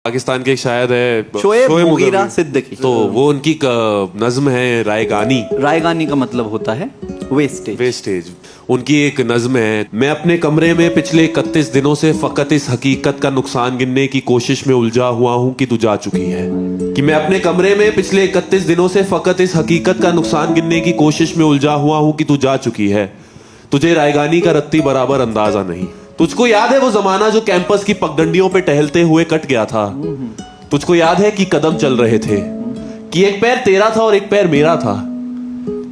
पाकिस्तान के एक शायर है शोएब मुगीरा सिद्दीकी। तो वो उनकी नज्म है रायगानी। रायगानी का मतलब होता है वेस्टेज। वेस्टेज। उनकी एक नज्म है, मैं अपने कमरे में पिछले 31 दिनों से फकत इस हकीकत का नुकसान गिनने की कोशिश में उलझा हुआ हूँ कि तू जा चुकी है। कि मैं अपने कमरे में पिछले 31 दिनों से फकत इस हकीकत का नुकसान गिनने की कोशिश में उलझा हुआ हूँ कि तू जा चुकी है। तुझे रायगानी का रत्ती बराबर अंदाजा नहीं। तुझको याद है वो जमाना जो कैंपस की पगडंडियों पे टहलते हुए कट गया था? तुझको याद है कि कदम चल रहे थे, कि एक पैर तेरा था और एक पैर मेरा था।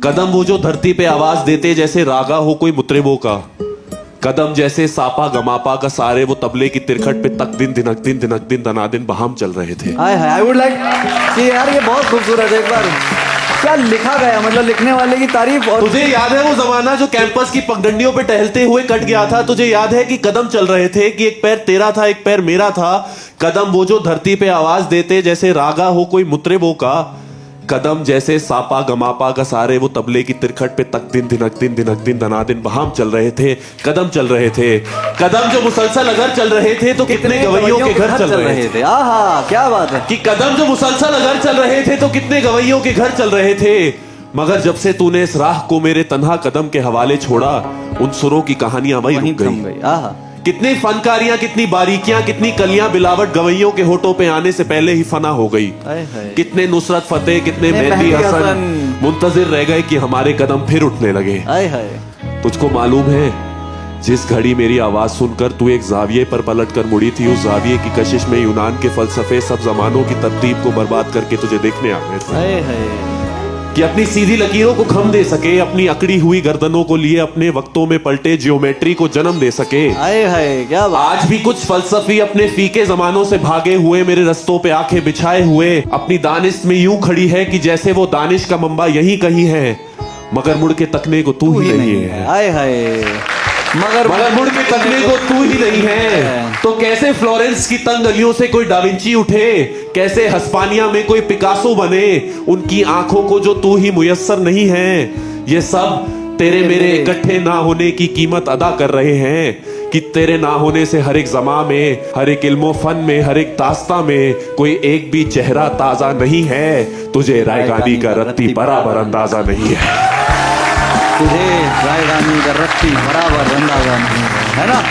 कदम वो जो धरती पे आवाज देते जैसे रागा हो कोई मुतरिबों का। कदम जैसे सापा गमापा का सारे वो तबले की तिरखट पे तक दिन दिनक दिन दिनक दिन दनादिन बहाम चल रहे थे। आई वुड लाइक कि यार ये बहुत खूबसूरत है। एक बार क्या लिखा गया, मतलब लिखने वाले की तारीफ। और तुझे याद है वो जमाना जो कैंपस की पगडंडियों पे टहलते हुए कट गया था? तुझे याद है कि कदम चल रहे थे, कि एक पैर तेरा था एक पैर मेरा था। कदम वो जो धरती पे आवाज देते जैसे रागा हो कोई मुतरिबों का। कदम जैसे सापा गमापा का सारे वो तबले की तिरखट पे तक दिन दिनक दिन दनादिन बहाम चल रहे थे। कदम चल रहे थे, कदम जो मुसलसल अगर चल रहे थे तो कितने गवैयों के घर चल रहे थे। आहा क्या बात है। कि कदम जो मुसलसल अगर चल रहे थे तो कितने गवैयों के घर चल रहे थे। मगर जब से तूने इस राह को मेरे तन्हा कदम के हवाले छोड़ा, उन सुरों की कहानियां वहीं रुक गई। आहा कितनी फनकारियां, कितनी बारीकियां, कितनी कलियां बिलावट गवैयों के होठों पे आने से पहले ही फना हो गई। कितने नुसरत फतेह, कितने मेहदी हसन मुंतजिर रह गए कि हमारे कदम फिर उठने लगे। तुझको मालूम है जिस घड़ी मेरी आवाज सुनकर तू एक जाविये पर पलट कर मुड़ी थी, उस जाविये की कशिश में यूनान के फलसफे सब जमानों की तरतीब को बर्बाद करके तुझे देखने आ गए थे। कि अपनी सीधी लकीरों को खम दे सके, अपनी अकड़ी हुई गर्दनों को लिए अपने वक्तों में पलटे जियोमेट्री को जन्म दे सके। क्या बात। आज भी कुछ फलसफी अपने फीके जमानों से भागे हुए मेरे रस्तों पे आंखें बिछाए हुए अपनी दानिश में यूं खड़ी है कि जैसे वो दानिश का मंबा यहीं कहीं है, मगर मुड़ के तकने को तू ही नहीं है। मगर मुड़ के तकने को तू ही नहीं है। तो कैसे फ्लोरेंस की तंग गलियों से कोई डाविंची उठे, कैसे हस्पानिया में कोई पिकासो बने, उनकी आंखों को जो तू ही मुयस्सर नहीं है। ये सब तेरे मेरे इकट्ठे ना होने की कीमत अदा कर रहे हैं। कि तेरे ना होने से हर एक जमा में, हर एक इल्मो फन में, हर एक दास्ता में कोई एक भी चेहरा ताजा नहीं है। तुझे रायगानी का रत्ती बराबर अंदाजा नहीं है। तुझे रायगानी का रत्ती बराबर अंदाजा नहीं है ना।